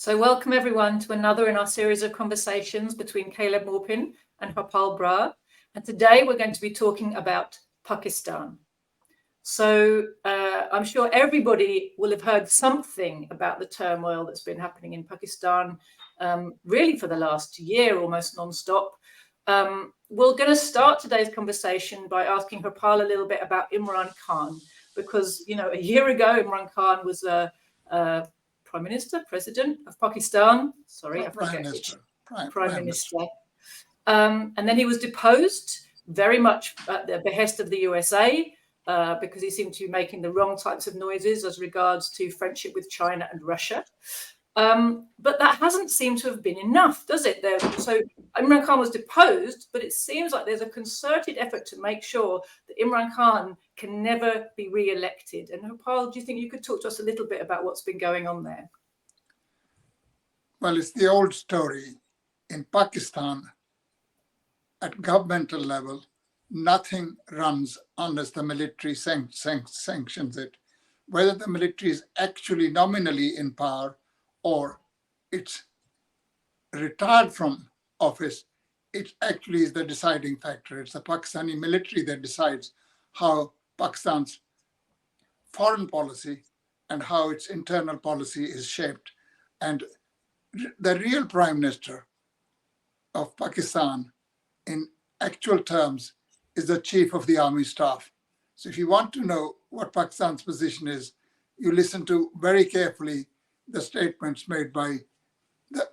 So welcome everyone to another in our series of conversations between Caleb Maupin and Brar. And today we're going to be talking about Pakistan. So I'm sure everybody will have heard something about the turmoil that's been happening in Pakistan, really for the last year, almost non-stop. We're going to start today's conversation by asking Harpal a little bit about Imran Khan, because, you know, a year ago, Imran Khan was a President of Pakistan. Sorry, I forget which. Prime Minister. And then he was deposed very much at the behest of the USA because he seemed to be making the wrong types of noises as regards to friendship with China and Russia. But that hasn't seemed to have been enough, does it? So Imran Khan was deposed, but it seems like there's a concerted effort to make sure that Imran Khan can never be re-elected. And Harpal, do you think you could talk to us a little bit about what's been going on there? Well, it's the old story. In Pakistan, at governmental level, nothing runs unless the military sanctions it. Whether the military is actually nominally in power or it's retired from office, it actually is the deciding factor. It's the Pakistani military that decides how Pakistan's foreign policy and how its internal policy is shaped. And the real prime minister of Pakistan in actual terms is the chief of the army staff. So if you want to know what Pakistan's position is, you listen to very carefully the statements made by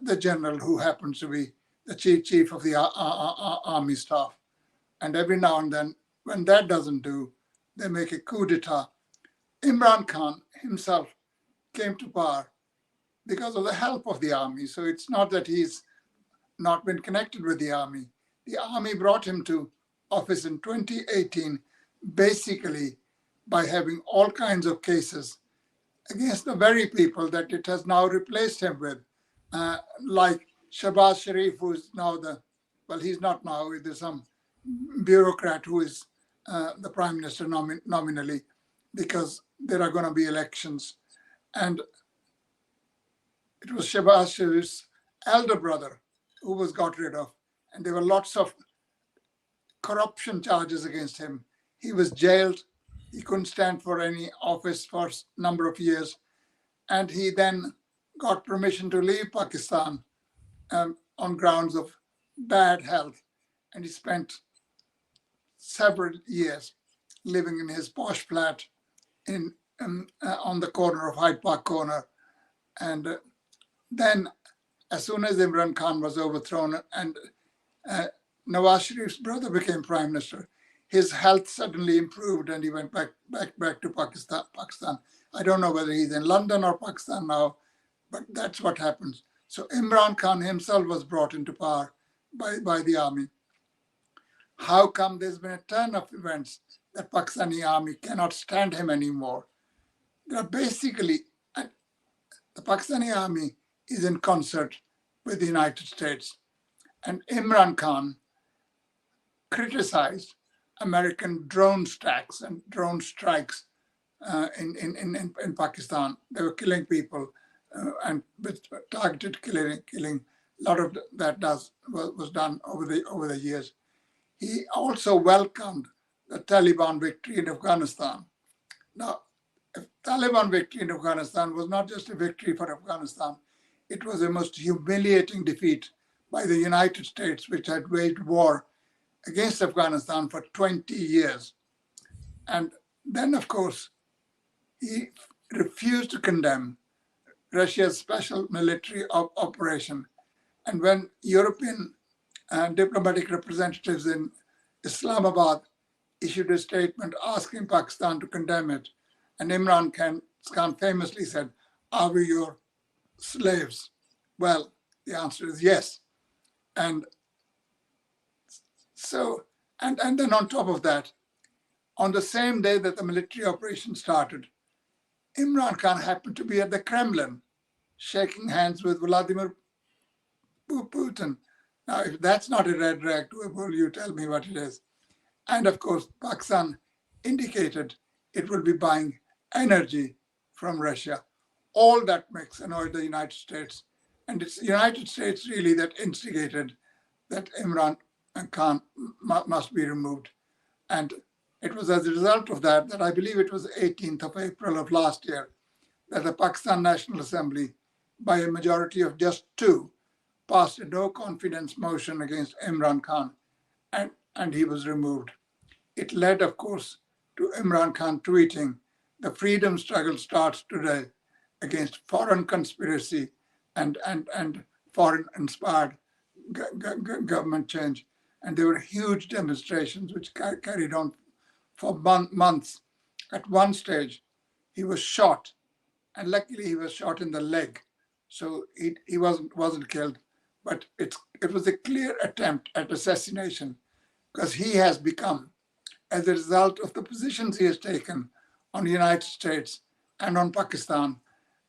the general who happens to be the chief of the army staff. And every now and then, when that doesn't do, they make a coup d'etat. Imran Khan himself came to power because of the help of the army. So it's not that he's not been connected with the army. The army brought him to office in 2018, basically by having all kinds of cases against the very people that it has now replaced him with, like Shahbaz Sharif, who is now he's not now, there's some bureaucrat who is the prime minister nominally, because there are going to be elections. And it was Shahbaz Sharif's elder brother who was got rid of. And there were lots of corruption charges against him. He was jailed. He couldn't stand for any office for a number of years. And he then got permission to leave Pakistan on grounds of bad health. And he spent several years living in his posh flat on the corner of Hyde Park Corner. And then, as soon as Imran Khan was overthrown and Nawaz Sharif's brother became prime minister, his health suddenly improved and he went back to Pakistan. I don't know whether he's in London or Pakistan now, but that's what happens. So Imran Khan himself was brought into power by the army. How come there's been a turn of events that Pakistani army cannot stand him anymore? There are basically, the Pakistani army is in concert with the United States. And Imran Khan criticized American drone stacks and drone strikes in Pakistan. They were killing people and with targeted killing. A lot of that was done over the years. He also welcomed the Taliban victory in Afghanistan. Now, Taliban victory in Afghanistan was not just a victory for Afghanistan. It was a most humiliating defeat by the United States, which had waged war against Afghanistan for 20 years. And then, of course, he refused to condemn Russia's special military operation. And when European diplomatic representatives in Islamabad issued a statement asking Pakistan to condemn it, and Imran Khan famously said, "Are we your slaves?" Well, the answer is yes. And so, and then on top of that, on the same day that the military operation started, Imran Khan happened to be at the Kremlin, shaking hands with Vladimir Putin. Now, if that's not a red rag to a bull, you tell me what it is. And of course, Pakistan indicated it will be buying energy from Russia. All that makes annoyed the United States. And it's the United States really that instigated that Imran Khan must be removed. And it was as a result of that, that I believe it was 18th of April of last year, that the Pakistan National Assembly, by a majority of just 2, passed a no confidence motion against Imran Khan, and he was removed. It led, of course, to Imran Khan tweeting, "The freedom struggle starts today against foreign conspiracy and foreign-inspired government change." And there were huge demonstrations which carried on for months. At one stage, he was shot, and luckily he was shot in the leg, so he wasn't killed. But it was a clear attempt at assassination, because he has become, as a result of the positions he has taken on the United States and on Pakistan,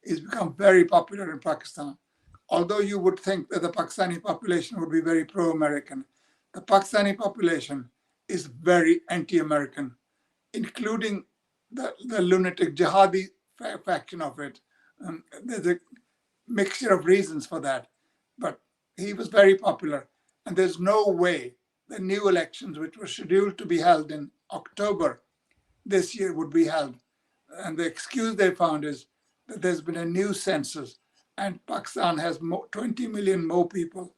he's become very popular in Pakistan. Although you would think that the Pakistani population would be very pro-American, the Pakistani population is very anti-American, including the lunatic jihadi faction of it. There's a mixture of reasons for that, but he was very popular, and there's no way the new elections, which were scheduled to be held in October this year, would be held. And the excuse they found is that there's been a new census, and Pakistan has 20 million more people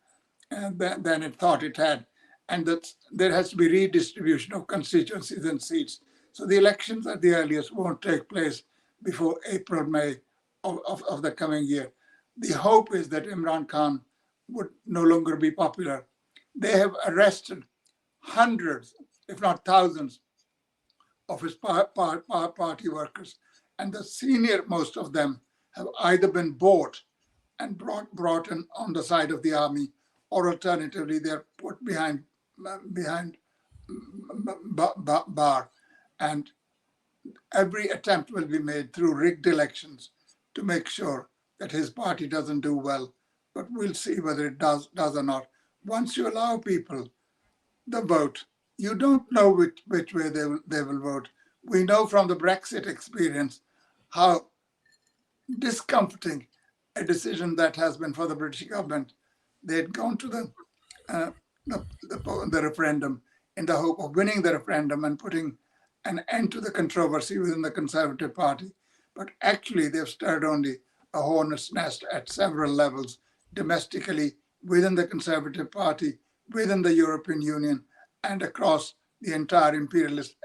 than it thought it had, and that there has to be redistribution of constituencies and seats. So the elections at the earliest won't take place before April, May of the coming year. The hope is that Imran Khan would no longer be popular. They have arrested hundreds, if not thousands, of his party workers, and the senior most of them have either been bought and brought in on the side of the army, or alternatively they're put behind bar. And every attempt will be made through rigged elections to make sure that his party doesn't do well. But we'll see whether it does or not. Once you allow people the vote, you don't know which way they will vote. We know from the Brexit experience how discomforting a decision that has been for the British government. They had gone to the referendum in the hope of winning the referendum and putting an end to the controversy within the Conservative Party. But actually, they've stirred only a hornet's nest at several levels, domestically, within the Conservative Party, within the European Union, and across the entire imperialist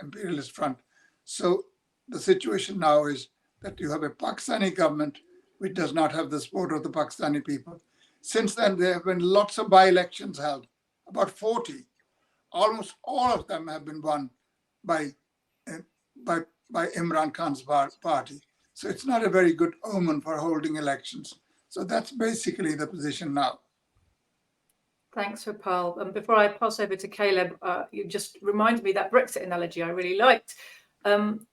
front. So the situation now is that you have a Pakistani government which does not have the support of the Pakistani people. Since then, there have been lots of by-elections held, about 40. Almost all of them have been won by Imran Khan's party. So it's not a very good omen for holding elections. So that's basically the position now. Thanks, Harpal. And before I pass over to Caleb, you just reminded me that Brexit analogy I really liked.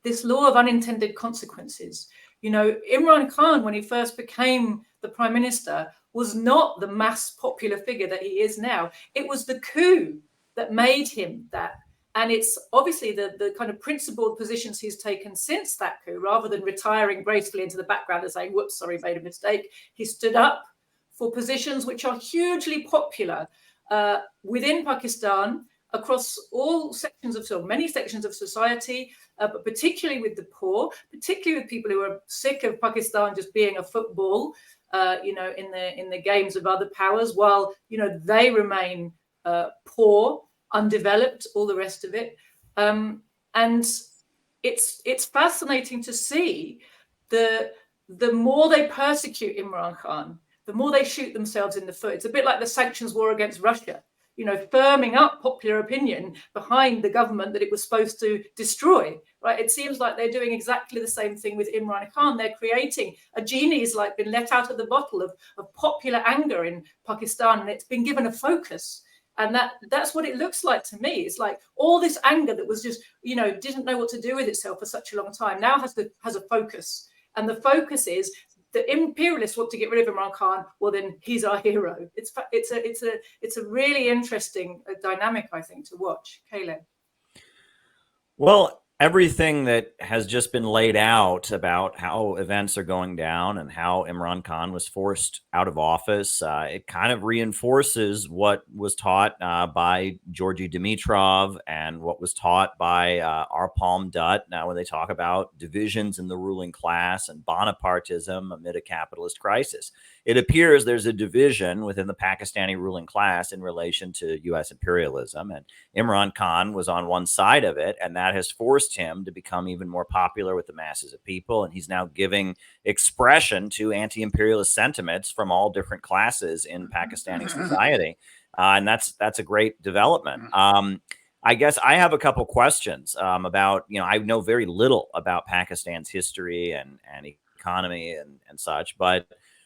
This law of unintended consequences. You know, Imran Khan, when he first became the prime minister, was not the mass popular figure that he is now. It was the coup that made him that. And it's obviously the kind of principled positions he's taken since that coup, rather than retiring gracefully into the background and saying, whoops, sorry, made a mistake. He stood up for positions which are hugely popular within Pakistan, across all sections of many sections of society, but particularly with the poor, particularly with people who are sick of Pakistan just being a football, in the games of other powers, while they remain poor, undeveloped, all the rest of it. And it's fascinating to see the more they persecute Imran Khan, the more they shoot themselves in the foot. It's a bit like the sanctions war against Russia, firming up popular opinion behind the government that it was supposed to destroy, right? It seems like they're doing exactly the same thing with Imran Khan. They're creating a genie's like been let out of the bottle of popular anger in Pakistan, and it's been given a focus. And that's what it looks like to me. It's like all this anger that was just, didn't know what to do with itself for such a long time now has a focus. And the focus is the imperialists want to get rid of Imran Khan. Well, then he's our hero. It's a really interesting dynamic, I think, to watch. Caleb. Well, everything that has just been laid out about how events are going down and how Imran Khan was forced out of office, it kind of reinforces what was taught by Georgy Dimitrov and what was taught by Arpalm Dutt. Now, when they talk about divisions in the ruling class and Bonapartism amid a capitalist crisis, it appears there's a division within the Pakistani ruling class in relation to U.S. imperialism. And Imran Khan was on one side of it, and that has forced him to become even more popular with the masses of people. And he's now giving expression to anti-imperialist sentiments from all different classes in Pakistani society. And that's a great development. I guess I have a couple questions about, I know very little about Pakistan's history and economy and such, but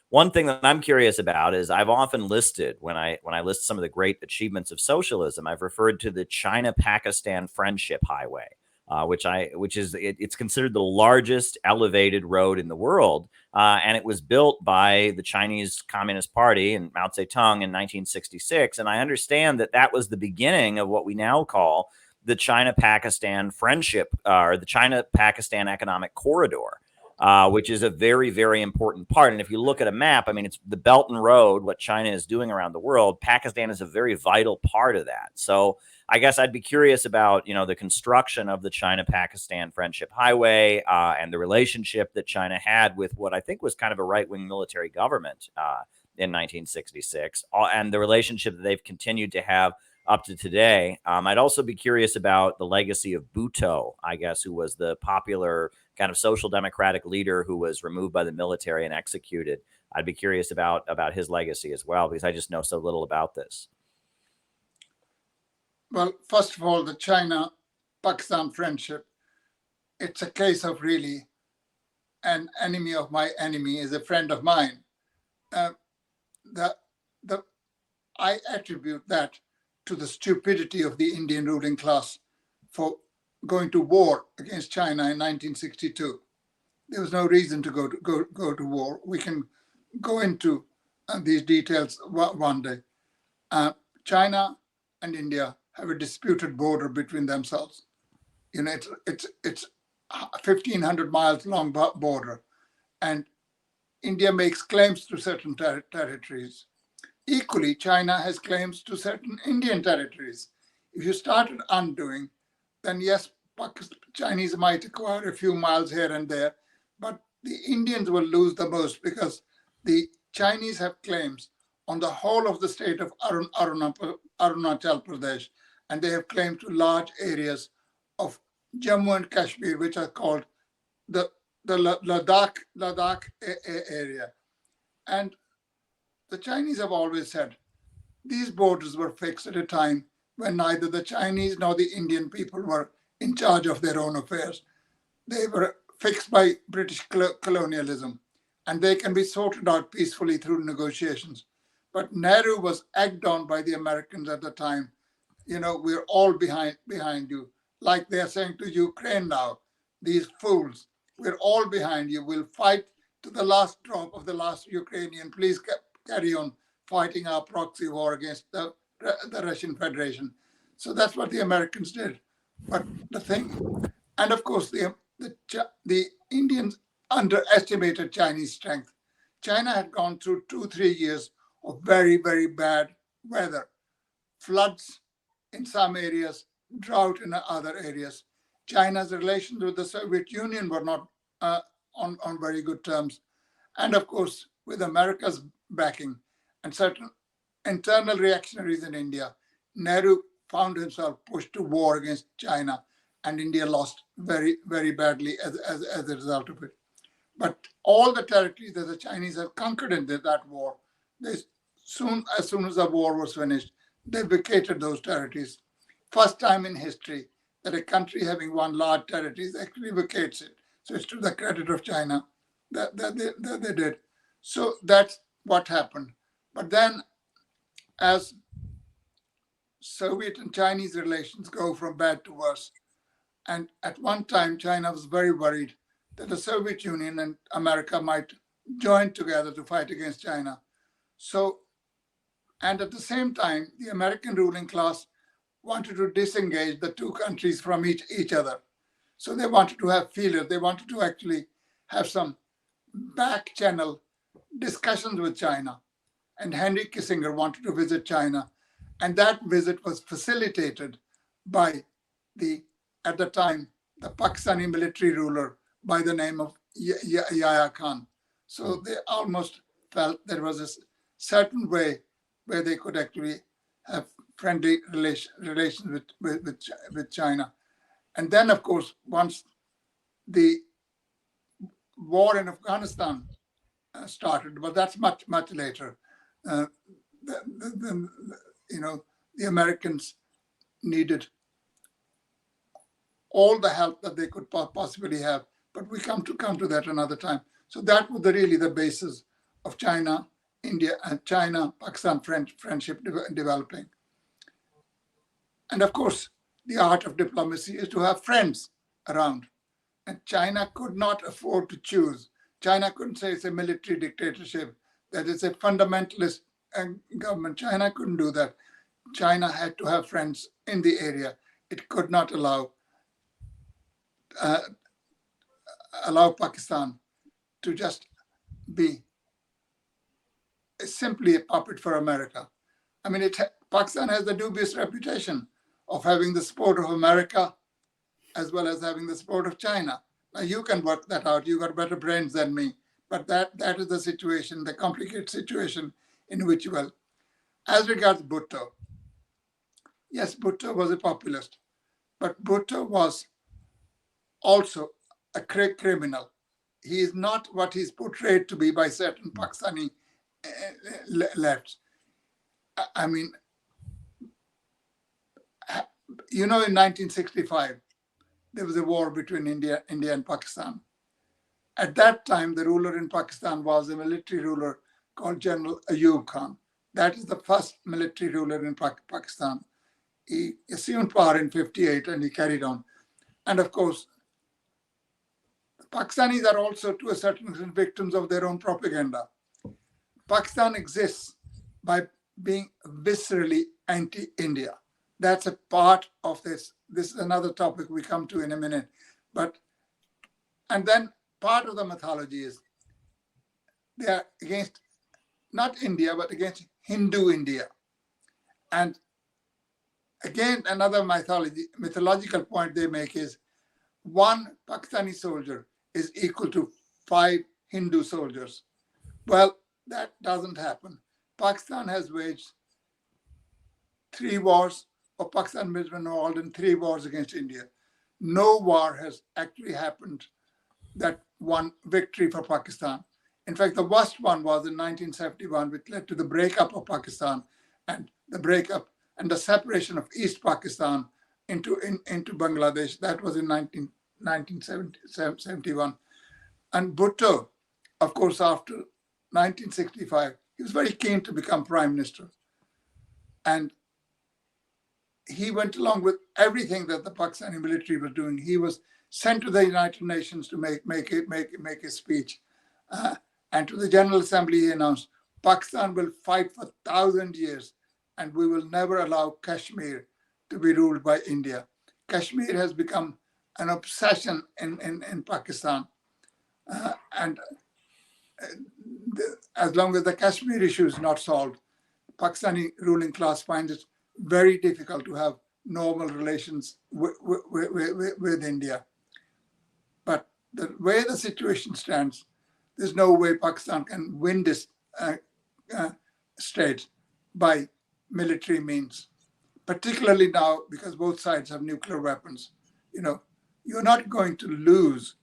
one thing that I'm curious about is I've often listed when I list some of the great achievements of socialism, I've referred to the China-Pakistan Friendship Highway, it's considered the largest elevated road in the world, and it was built by the Chinese Communist Party and Mao Zedong in 1966. And I understand that was the beginning of what we now call the China-Pakistan Friendship, or the China-Pakistan Economic Corridor. Which is a very, very important part. And if you look at a map, I mean, it's the Belt and Road, what China is doing around the world. Pakistan is a very vital part of that. So I guess I'd be curious about, the construction of the China-Pakistan Friendship Highway and the relationship that China had with what I think was kind of a right-wing military government in 1966, and the relationship that they've continued to have up to today. I'd also be curious about the legacy of Bhutto, I guess, who was the popular kind of social democratic leader who was removed by the military and executed. I'd be curious about his legacy as well, because I just know so little about this. Well, first of all, the China-Pakistan friendship, it's a case of really an enemy of my enemy is a friend of mine. I attribute that to the stupidity of the Indian ruling class for going to war against China in 1962. There was no reason to go to war. We can go into these details one day. China and India have a disputed border between themselves. It's 1,500 miles long border, and India makes claims to certain territories. Equally, China has claims to certain Indian territories. If you started undoing, then yes, Chinese might acquire a few miles here and there, but the Indians will lose the most, because the Chinese have claims on the whole of the state of Arunachal Pradesh, and they have claims to large areas of Jammu and Kashmir, which are called the Ladakh area. And the Chinese have always said these borders were fixed at a time when neither the Chinese nor the Indian people were in charge of their own affairs. They were fixed by British colonialism, and they can be sorted out peacefully through negotiations. But Nehru was egged on by the Americans at the time. We're all behind you. Like they're saying to Ukraine now, these fools, we're all behind you. We'll fight to the last drop of the last Ukrainian. Please carry on fighting our proxy war against the Russian Federation. So that's what the Americans did. But the thing, and of course, the Indians underestimated Chinese strength. China had gone through 2-3 years of very, very bad weather, floods in some areas, drought in other areas. China's relations with the Soviet Union were not on very good terms. And of course, with America's backing and certain internal reactionaries in India, Nehru found himself pushed to war against China, and India lost very, very badly as a result of it. But all the territories that the Chinese have conquered in that war, as soon as the war was finished, they vacated those territories. First time in history that a country having won large territories actually vacates it. So it's to the credit of China that they did. So that's what happened. But then, as Soviet and Chinese relations go from bad to worse, and at one time China was very worried that the Soviet Union and America might join together to fight against China. So, and at the same time, the American ruling class wanted to disengage the two countries from each other. So they wanted to have feelers. They wanted to actually have some back channel discussions with China. And Henry Kissinger wanted to visit China. And that visit was facilitated by at the time, the Pakistani military ruler by the name of Yahya Khan. So they almost felt there was a certain way where they could actually have friendly relations with China. And then, of course, once the war in Afghanistan started, but that's much later. The Americans needed all the help that they could possibly have, but we come to that another time. So that was really the basis of China, India, and China-Pakistan friendship developing. And of course, the art of diplomacy is to have friends around. And China could not afford to choose. China couldn't say it's a military dictatorship, that it's a fundamentalist government. China couldn't do that. China had to have friends in the area. It could not allow Pakistan to just be simply a puppet for America. I mean, Pakistan has the dubious reputation of having the support of America as well as having the support of China. Now, you can work that out. You got better brains than me. But that is the situation, the complicated situation in which, well, as regards Bhutto, yes, Bhutto was a populist, but Bhutto was also a criminal. He is not what he's portrayed to be by certain Pakistani lefts. I mean, in 1965, there was a war between India and Pakistan. At that time, the ruler in Pakistan was a military ruler called General Ayub Khan. That is the first military ruler in Pakistan. He assumed power in 1958 and he carried on. And of course, the Pakistanis are also, to a certain extent, victims of their own propaganda. Pakistan exists by being viscerally anti-India. That's a part of this. This is another topic we come to in a minute. And then part of the mythology is they are against not India, but against Hindu India. And again, another mythological point they make is one Pakistani soldier is equal to 5 Hindu soldiers. Well, that doesn't happen. Pakistan has waged 3 wars, or Pakistan has been involved in 3 wars against India. No war has actually happened that won victory for Pakistan. In fact, the worst one was in 1971, which led to the breakup of Pakistan and the separation of East Pakistan into Bangladesh. That was in 1971. And Bhutto, of course, after 1965, he was very keen to become prime minister. And he went along with everything that the Pakistani military was doing. He was sent to the United Nations to make a speech. And to the General Assembly, he announced, Pakistan will fight for 1,000 years and we will never allow Kashmir to be ruled by India. Kashmir has become an obsession in Pakistan. As long as the Kashmir issue is not solved, Pakistani ruling class finds it very difficult to have normal relations with India. But the way the situation stands, there's no way Pakistan can win this state by military means, particularly now because both sides have nuclear weapons. You're not going to lose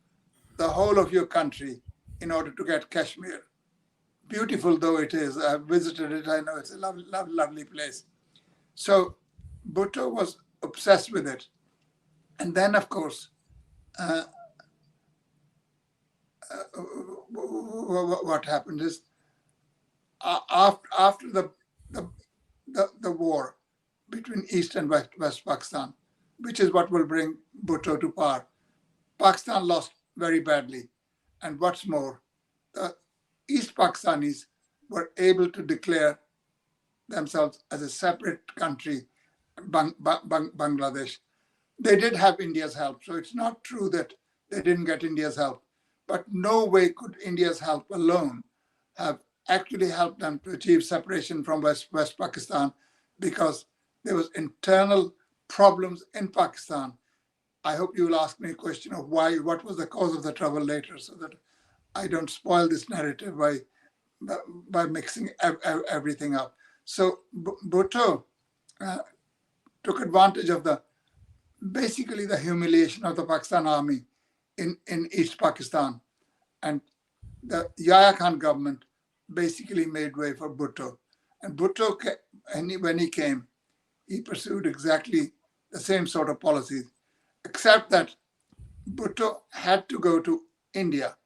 the whole of your country in order to get Kashmir. Beautiful though it is, I've visited it, I know it's a lovely, lovely, lovely place. So Bhutto was obsessed with it. And then, of course, what happened is after the war between East and West Pakistan, which is what will bring Bhutto to power, Pakistan lost very badly. And what's more, the East Pakistanis were able to declare themselves as a separate country, Bangladesh. They did have India's help, so it's not true that they didn't get India's help. But no way could India's help alone have actually helped them to achieve separation from West Pakistan, because there was internal problems in Pakistan. I hope you will ask me a question of what was the cause of the trouble later, so that I don't spoil this narrative by mixing everything up. So Bhutto took advantage of basically the humiliation of the Pakistan army in East Pakistan, and the Yahya Khan government basically made way for Bhutto. And Bhutto, when he came, he pursued exactly the same sort of policies, except that Bhutto had to go to India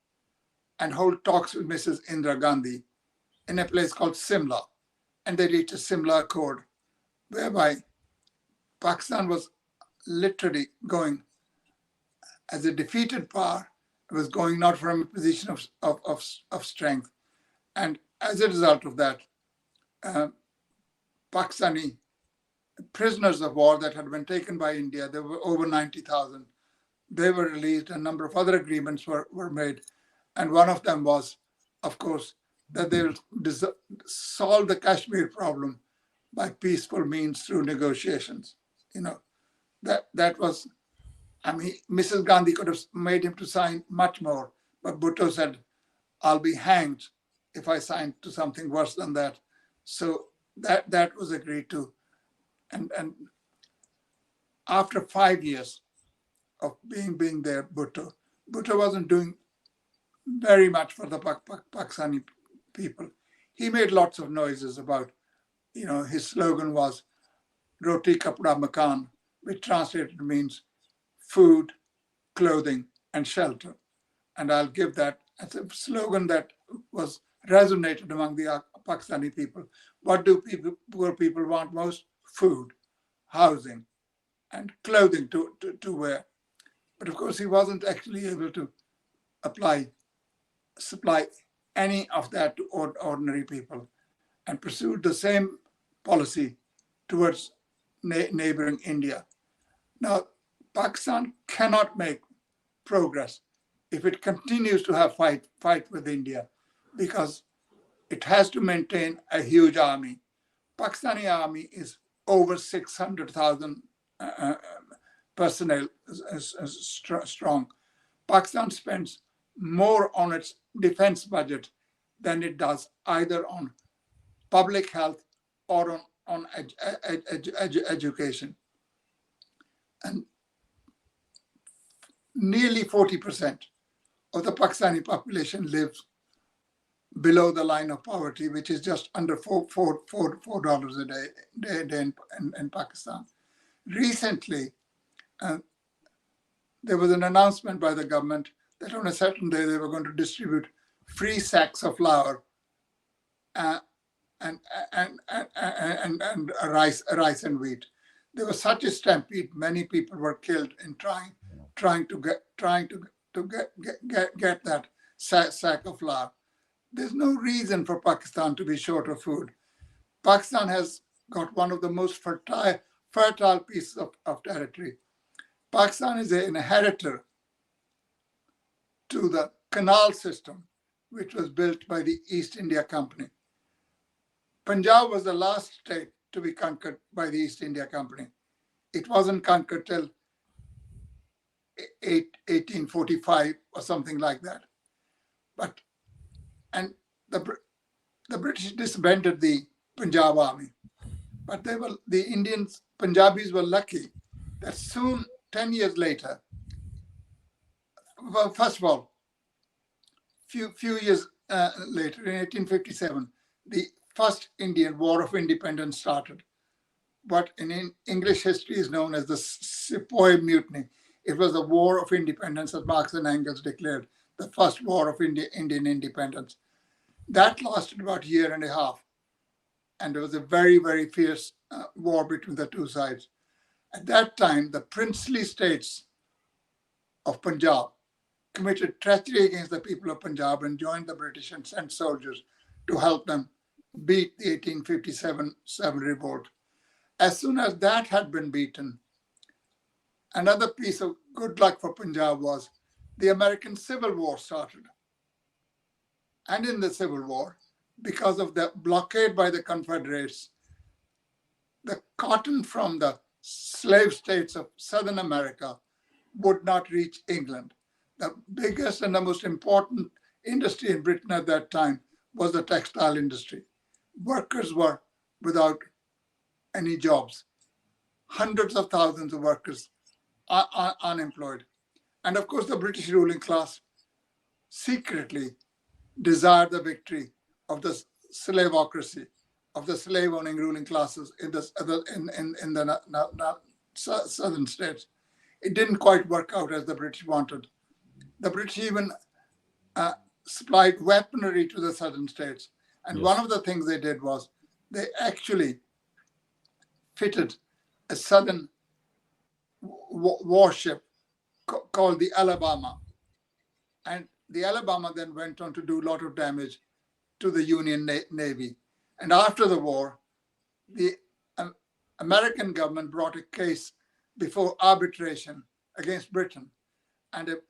and hold talks with Mrs. Indira Gandhi in a place called Simla. And they reached a Simla Accord, whereby Pakistan was literally going as a defeated power. It was going not from a position of strength. And as a result of that, Pakistani prisoners of war that had been taken by India, there were over 90,000. They were released. A number of other agreements were made. And one of them was, of course, that they will solve the Kashmir problem by peaceful means through negotiations. That was, Mrs. Gandhi could have made him to sign much more, but Bhutto said, I'll be hanged if I sign to something worse than that. So that was agreed to. And after 5 years of being there, Bhutto wasn't doing very much for the Pakistani people. He made lots of noises about, his slogan was Roti Kapda Makan, which translated means food, clothing, and shelter. And I'll give that as a slogan that was resonated among the Pakistani people. What do poor people want most? Food, housing, and clothing to wear. But of course, he wasn't actually able to supply any of that to ordinary people, and pursued the same policy towards neighboring India. Now, Pakistan cannot make progress if it continues to have fight with India, because it has to maintain a huge army. Pakistani army is over 600,000 personnel strong. Pakistan spends more on its defense budget than it does either on public health or on education. And nearly 40% of the Pakistani population lives below the line of poverty, which is just under $4 a day in Pakistan. Recently, there was an announcement by the government that on a certain day they were going to distribute free sacks of flour and rice and wheat. There was such a stampede; many people were killed in trying to get that sack of flour. There's no reason for Pakistan to be short of food. Pakistan has got one of the most fertile pieces of territory. Pakistan is an inheritor to the canal system, which was built by the East India Company. Punjab was the last state to be conquered by the East India Company. It wasn't conquered till 1845 or something like that. And the British disbanded the Punjab army. But Punjabis were lucky that soon, 10 years later, well, first of all, few years later, in 1857, the first Indian War of Independence started. What in English history is known as the Sepoy Mutiny. It was the War of Independence that Marx and Engels declared, the first war of Indian independence. That lasted about a year and a half. And there was a very, very fierce war between the two sides. At that time, the princely states of Punjab committed treachery against the people of Punjab and joined the British and sent soldiers to help them beat the 1857 revolt. As soon as that had been beaten, Another piece of good luck for Punjab was the American Civil War started. And in the Civil War, because of the blockade by the Confederates, the cotton from the slave states of Southern America would not reach England. The biggest and the most important industry in Britain at that time was the textile industry. Workers were without any jobs. Hundreds of thousands of workers are unemployed. And of course, the British ruling class secretly desired the victory of the slaveocracy, of the slave-owning ruling classes in the southern states. It didn't quite work out as the British wanted. The British even supplied weaponry to the southern states. And one of the things they did was they actually fitted a southern warship called the Alabama. And the Alabama then went on to do a lot of damage to the Union Navy. And after the war, the American government brought a case before arbitration against Britain, and an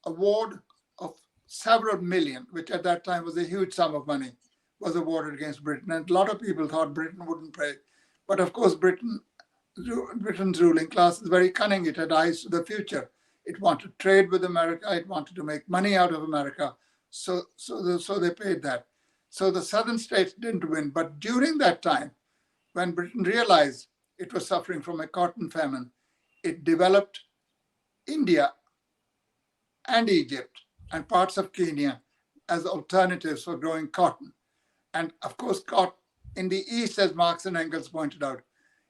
award of several million, which at that time was a huge sum of money, was awarded against Britain. And a lot of people thought Britain wouldn't pay. But of course, Britain's ruling class is very cunning. It had eyes to the future. It wanted to trade with America. It wanted to make money out of America. So they paid that. So the southern states didn't win. But during that time, when Britain realized it was suffering from a cotton famine, it developed India and Egypt and parts of Kenya as alternatives for growing cotton. And of course, in the East, as Marx and Engels pointed out,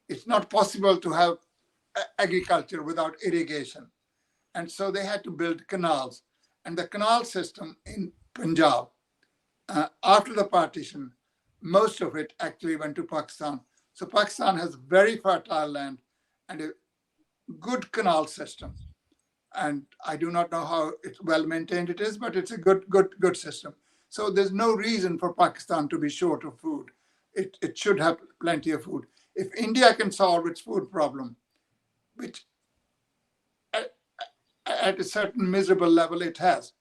it's not possible to have agriculture without irrigation. And so they had to build canals. And the canal system in Punjab, after the partition, most of it actually went to Pakistan. So Pakistan has very fertile land and a good canal system. And I do not know how well maintained it is, but it's a good system. So there's no reason for Pakistan to be short of food. It should have plenty of food. If India can solve its food problem, which at a certain miserable level it has,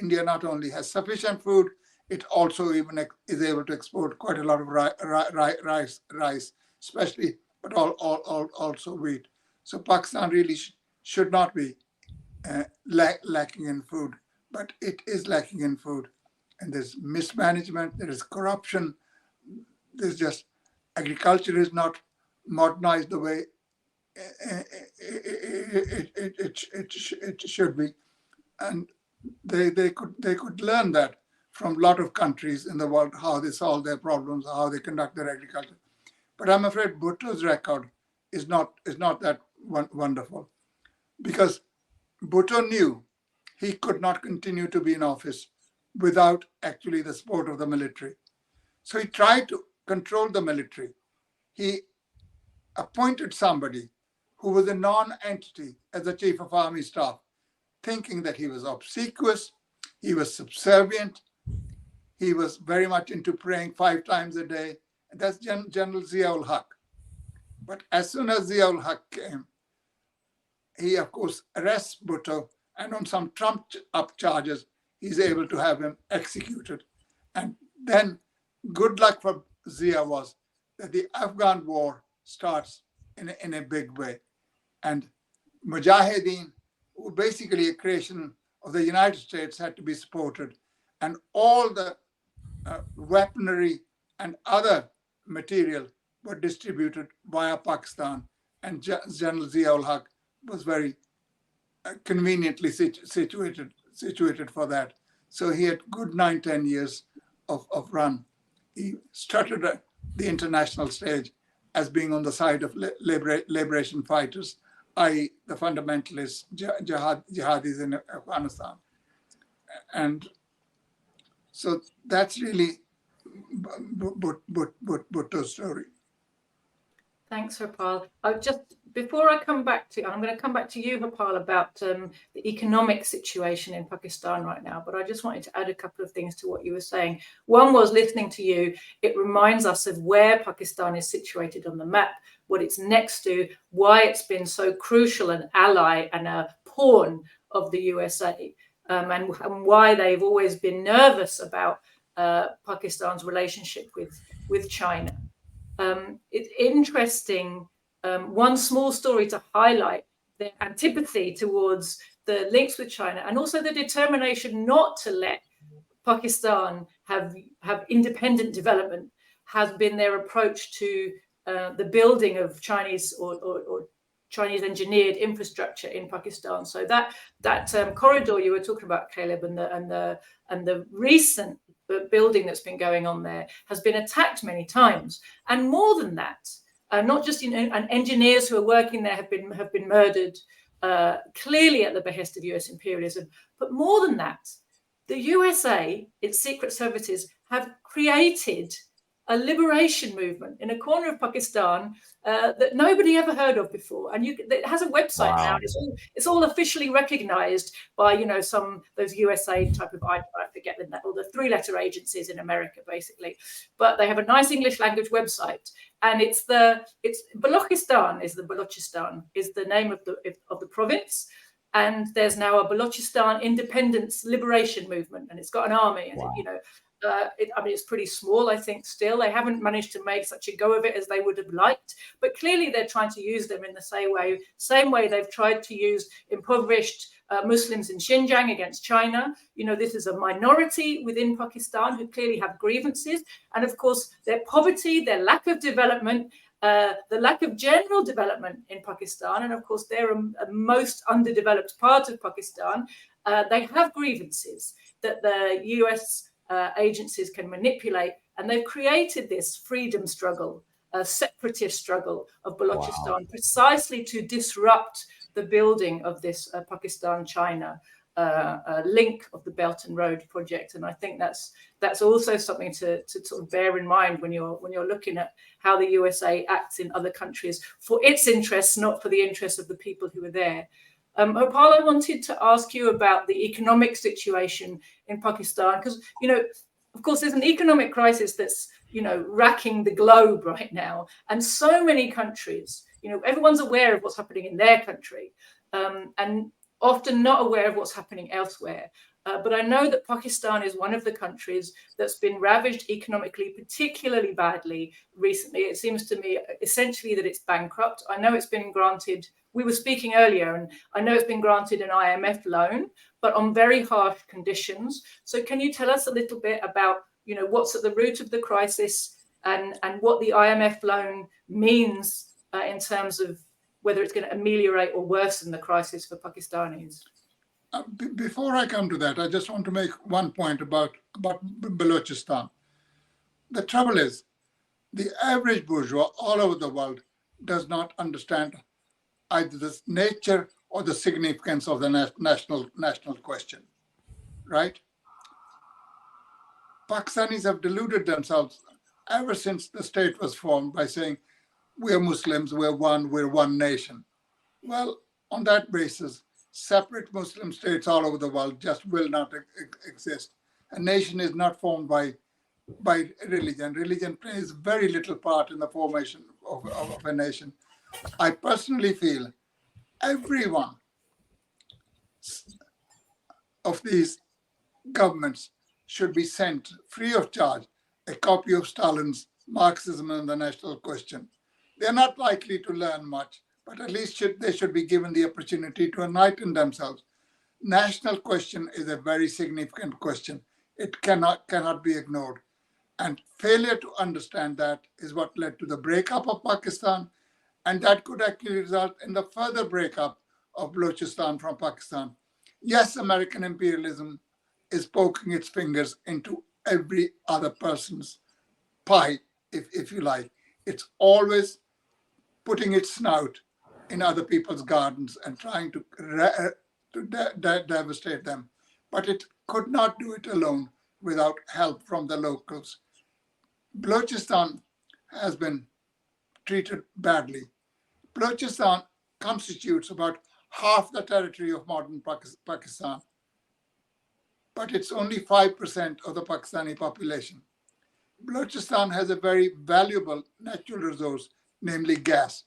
India not only has sufficient food, it also even is able to export quite a lot of rice, especially, but also wheat. So Pakistan really should not be lacking in food, but it is lacking in food. And there's mismanagement, there is corruption, there's just agriculture is not modernized the way it should be. And they could learn that from a lot of countries in the world, how they solve their problems, how they conduct their agriculture. But I'm afraid Bhutto's record is not that wonderful, because Bhutto knew he could not continue to be in office without actually the support of the military. So he tried to control the military. He appointed somebody who was a non-entity as the chief of army staff, thinking that he was obsequious, he was subservient, he was very much into praying 5 times a day. And that's General Zia-ul-Haq. But as soon as Zia-ul-Haq came, he, of course, arrests Bhutto, and on some trumped-up charges, he's able to have him executed. And then good luck for Zia was that the Afghan war starts in a big way. And Mujahideen, who basically a creation of the United States, had to be supported. And all the weaponry and other material were distributed via Pakistan. And General Zia-ul-Haq was very conveniently situated for that. So he had good 9-10 years of run. He strutted the international stage as being on the side of liberation fighters, i.e. the fundamentalists, jihadis in Afghanistan. And so that's really Bhutto's story. Thanks, Harpal. Before I come back to, I'm going to come back to you, Harpal, about the economic situation in Pakistan right now. But I just wanted to add a couple of things to what you were saying. One was, listening to you, it reminds us of where Pakistan is situated on the map, what it's next to, why it's been so crucial an ally and a pawn of the USA, and why they've always been nervous about Pakistan's relationship with China. It's interesting. One small story to highlight their antipathy towards the links with China, and also the determination not to let Pakistan have independent development, has been their approach to the building of Chinese or Chinese engineered infrastructure in Pakistan. So that corridor you were talking about, Caleb, and the recent building that's been going on there has been attacked many times. And more than that, not just and engineers who are working there have been murdered, clearly at the behest of US imperialism. But more than that, the USA, its secret services, have created a liberation movement in a corner of Pakistan that nobody ever heard of before, and it has a website now. It's all officially recognised by those USA type of, I forget them, all the 3-letter agencies in America basically, but they have a nice English language website, and it's Balochistan is the name of the province. And there's now a Balochistan independence liberation movement, and it's got an army. And it's pretty small, I think. Still, they haven't managed to make such a go of it as they would have liked. But clearly, they're trying to use them in the same way they've tried to use impoverished Muslims in Xinjiang against China. This is a minority within Pakistan who clearly have grievances, and of course, their poverty, their lack of development. The lack of general development in Pakistan, and of course they're a most underdeveloped part of Pakistan. They have grievances that the US agencies can manipulate, and they've created this freedom struggle, a separatist struggle of Balochistan, precisely to disrupt the building of this Pakistan-China link of the Belt and Road project. And I think that's also something to sort of bear in mind when you're looking at how the USA acts in other countries for its interests, not for the interests of the people who are there. Harpal, I wanted to ask you about the economic situation in Pakistan, because of course there's an economic crisis that's racking the globe right now, and so many countries, everyone's aware of what's happening in their country, and often not aware of what's happening elsewhere. But I know that Pakistan is one of the countries that's been ravaged economically particularly badly recently. It seems to me essentially that it's bankrupt. I know it's been granted, we were speaking earlier, and I know it's been granted an IMF loan, but on very harsh conditions. So can you tell us a little bit about, what's at the root of the crisis and what the IMF loan means in terms of whether it's going to ameliorate or worsen the crisis for Pakistanis? Before I come to that, I just want to make one point about Balochistan. The trouble is, the average bourgeois all over the world does not understand either the nature or the significance of the national question, right? Pakistanis have deluded themselves ever since the state was formed by saying, we're Muslims, we're one nation. Well, on that basis, separate Muslim states all over the world just will not exist. A nation is not formed by religion. Religion plays very little part in the formation of a nation. I personally feel every one of these governments should be sent free of charge a copy of Stalin's Marxism and the National Question. They're not likely to learn much, but at least they should be given the opportunity to enlighten themselves. National question is a very significant question. It cannot be ignored. And failure to understand that is what led to the breakup of Pakistan, and that could actually result in the further breakup of Balochistan from Pakistan. Yes, American imperialism is poking its fingers into every other person's pie, if you like. It's always putting its snout in other people's gardens and trying to devastate them. But it could not do it alone without help from the locals. Balochistan has been treated badly. Balochistan constitutes about half the territory of modern Pakistan, but it's only 5% of the Pakistani population. Balochistan has a very valuable natural resource, namely gas.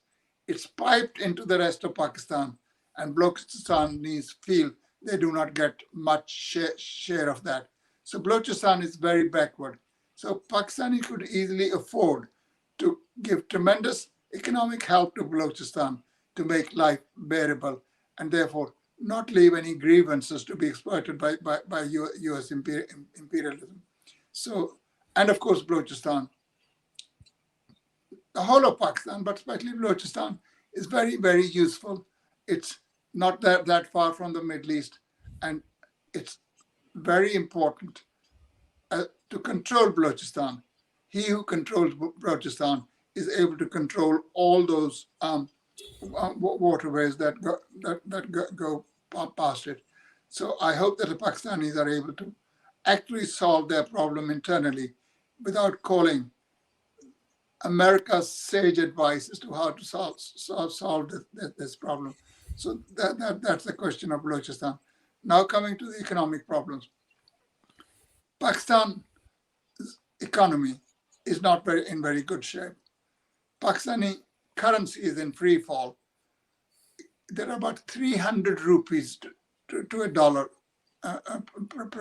It's piped into the rest of Pakistan, and Balochistanis feel they do not get much share of that. So Balochistan is very backward. So Pakistani could easily afford to give tremendous economic help to Balochistan to make life bearable, and therefore not leave any grievances to be exploited by US imperialism. So, and of course, Balochistan, the whole of Pakistan, but especially Balochistan, is very, very useful. It's not that far from the Middle East, and it's very important to control Balochistan. He who controls Balochistan is able to control all those waterways that go past it. So I hope that the Pakistanis are able to actually solve their problem internally without calling America's sage advice as to how to solve this problem. So that's the question of Balochistan. Now coming to the economic problems. Pakistan's economy is not in very good shape. Pakistani currency is in free fall. There are about 300 rupees to a dollar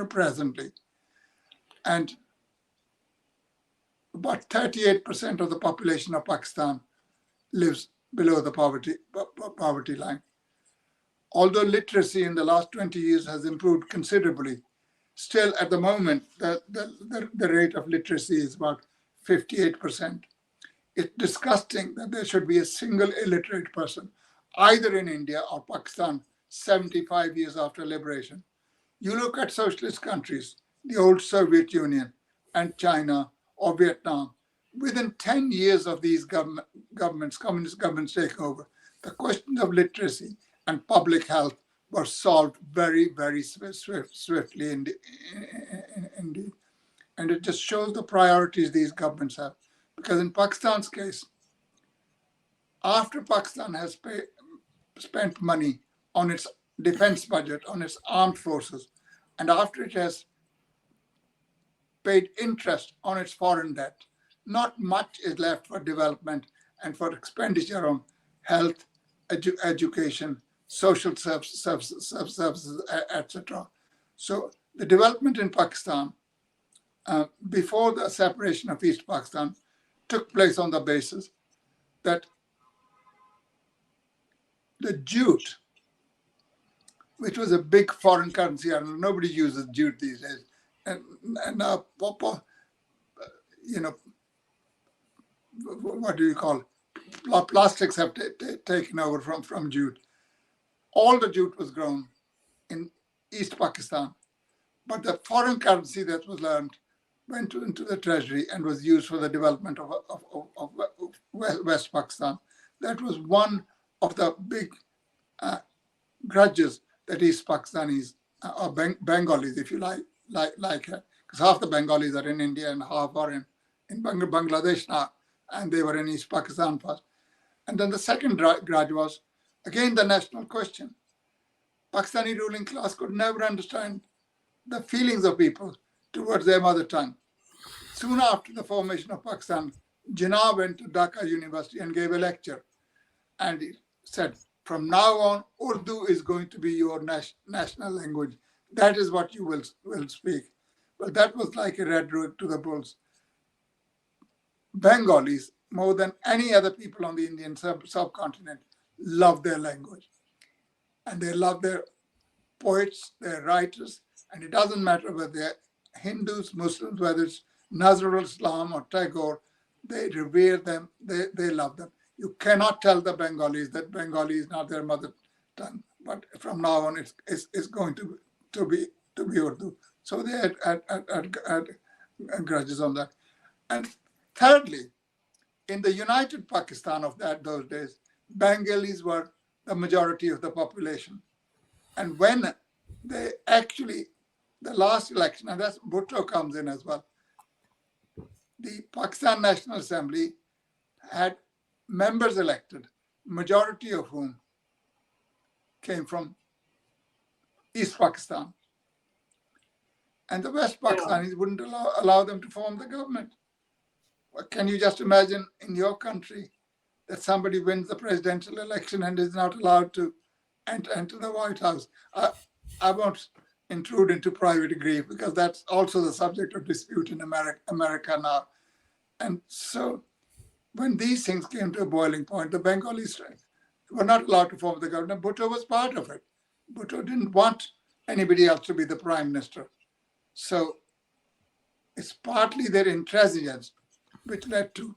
presently. And about 38% of the population of Pakistan lives below the poverty line. Although literacy in the last 20 years has improved considerably, still at the moment, the rate of literacy is about 58%. It's disgusting that there should be a single illiterate person, either in India or Pakistan, 75 years after liberation. You look at socialist countries, the old Soviet Union and China or Vietnam, within 10 years of these communist governments taking over, the questions of literacy and public health were solved very, very swiftly indeed. And it just shows the priorities these governments have. Because in Pakistan's case, after Pakistan has spent money on its defense budget, on its armed forces, and after it has paid interest on its foreign debt, not much is left for development and for expenditure on health, education, social services, etc. So the development in Pakistan before the separation of East Pakistan took place on the basis that the jute, which was a big foreign currency, and nobody uses jute these days, and now, what do you call it? Plastics have taken over from jute. All the jute was grown in East Pakistan, but the foreign currency that was learned went into the treasury and was used for the development of West Pakistan. That was one of the big grudges that East Pakistanis, or Bengalis, if you like, because half the Bengalis are in India and half are in Bangladesh now, and they were in East Pakistan first. And then the second grudge was, again, the national question. Pakistani ruling class could never understand the feelings of people towards their mother tongue. Soon after the formation of Pakistan, Jinnah went to Dhaka University and gave a lecture. And he said, from now on, Urdu is going to be your national language. That is what you will speak. Well, that was like a red road to the bulls. Bengalis, more than any other people on the Indian subcontinent, love their language. And they love their poets, their writers, and it doesn't matter whether they're Hindus, Muslims, whether it's Nazrul Islam or Tagore, they revere them, they love them. You cannot tell the Bengalis that Bengali is not their mother tongue, but from now on it's going to be Urdu. So they had grudges on that. And thirdly, in the united Pakistan of those days, Bengalis were the majority of the population. And when they actually, the last election, and that's Bhutto comes in as well, the Pakistan National Assembly had members elected, majority of whom came from East Pakistan. And the West Pakistanis wouldn't allow them to form the government. Well, can you just imagine in your country that somebody wins the presidential election and is not allowed to enter the White House? I won't intrude into private grief because that's also the subject of dispute in America now. And so when these things came to a boiling point, the Bengalis were not allowed to form the government. Bhutto was part of it. Bhutto didn't want anybody else to be the prime minister. So it's partly their intransigence which led to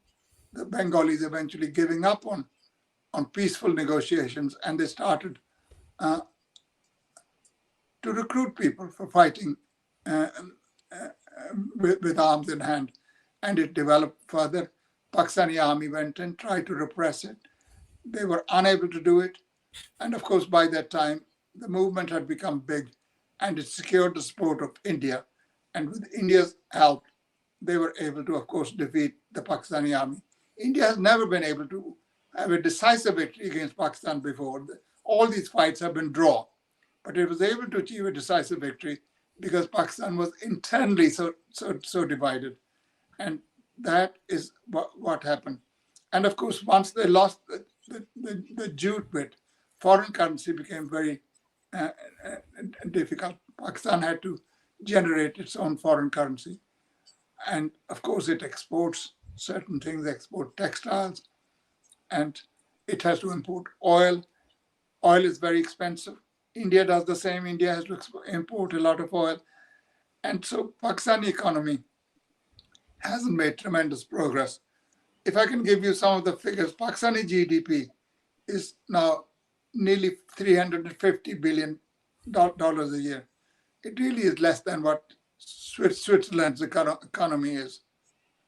the Bengalis eventually giving up on peaceful negotiations, and they started to recruit people for fighting with arms in hand. And it developed further. Pakistani army went and tried to repress it. They were unable to do it. And of course, by that time, the movement had become big and it secured the support of India. And with India's help, they were able to, of course, defeat the Pakistani army. India has never been able to have a decisive victory against Pakistan before. All these fights have been drawn, but it was able to achieve a decisive victory because Pakistan was internally so divided. And that is what happened. And of course, once they lost the jute bit, foreign currency became very difficult. Pakistan had to generate its own foreign currency. And of course, it exports certain things, export textiles, and it has to import oil. Oil is very expensive. India does the same. India has to import a lot of oil. And so Pakistani economy hasn't made tremendous progress. If I can give you some of the figures, Pakistani GDP is now nearly $350 billion a year. It really is less than what Switzerland's economy is.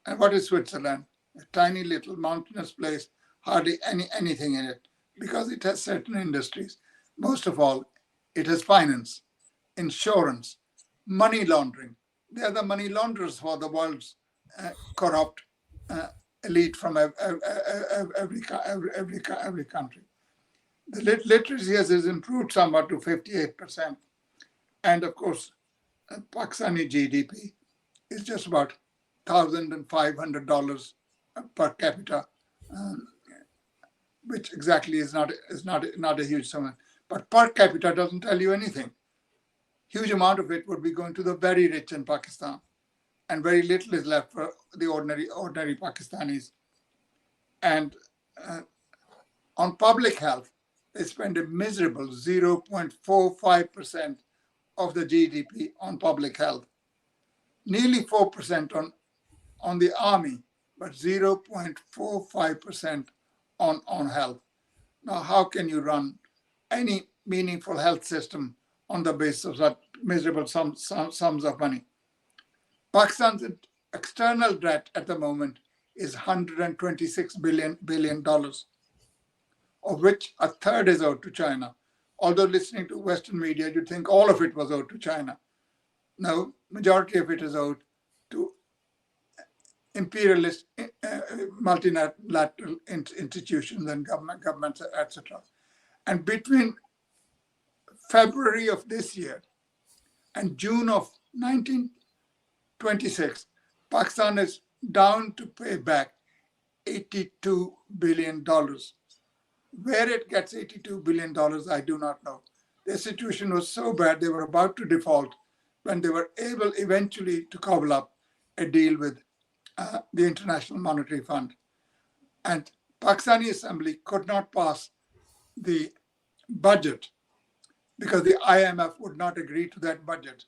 And what is Switzerland? A tiny little mountainous place, hardly anything in it, because it has certain industries. Most of all, it has finance, insurance, money laundering. They are the money launderers for the world's corrupt elite from every country. The literacy has improved somewhat to 58%. And of course, Pakistani GDP is just about $1,500 per capita, which exactly is not a huge sum. But per capita doesn't tell you anything. Huge amount of it would be going to the very rich in Pakistan, and very little is left for the ordinary Pakistanis. And on public health, they spend a miserable 0.45% of the GDP on public health, nearly 4% on the army, but 0.45% on health. Now, how can you run any meaningful health system on the basis of that miserable sums of money? Pakistan's external debt at the moment is $126 billion, of which a third is owed to China. Although listening to Western media, you'd think all of it was owed to China. No, majority of it is owed to imperialist multilateral institutions and governments, etc. And between February of this year and June of 1926, Pakistan is down to pay back $82 billion. Where it gets $82 billion, I do not know. Their situation was so bad, they were about to default when they were able eventually to cobble up a deal with the International Monetary Fund. And Pakistani Assembly could not pass the budget because the IMF would not agree to that budget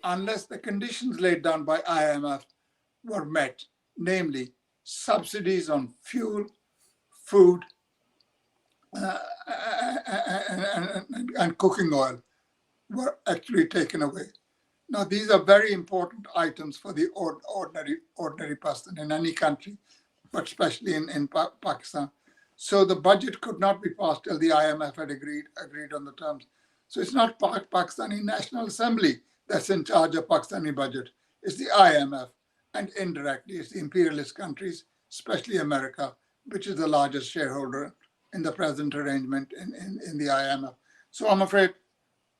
unless the conditions laid down by IMF were met, namely subsidies on fuel, food, and cooking oil were actually taken away. Now, these are very important items for the ordinary person in any country, but especially in Pakistan. So the budget could not be passed till the IMF had agreed on the terms. So it's not Pakistani National Assembly that's in charge of Pakistani budget. It's the IMF, and indirectly it's the imperialist countries, especially America, which is the largest shareholder in the present arrangement in the IMF. So I'm afraid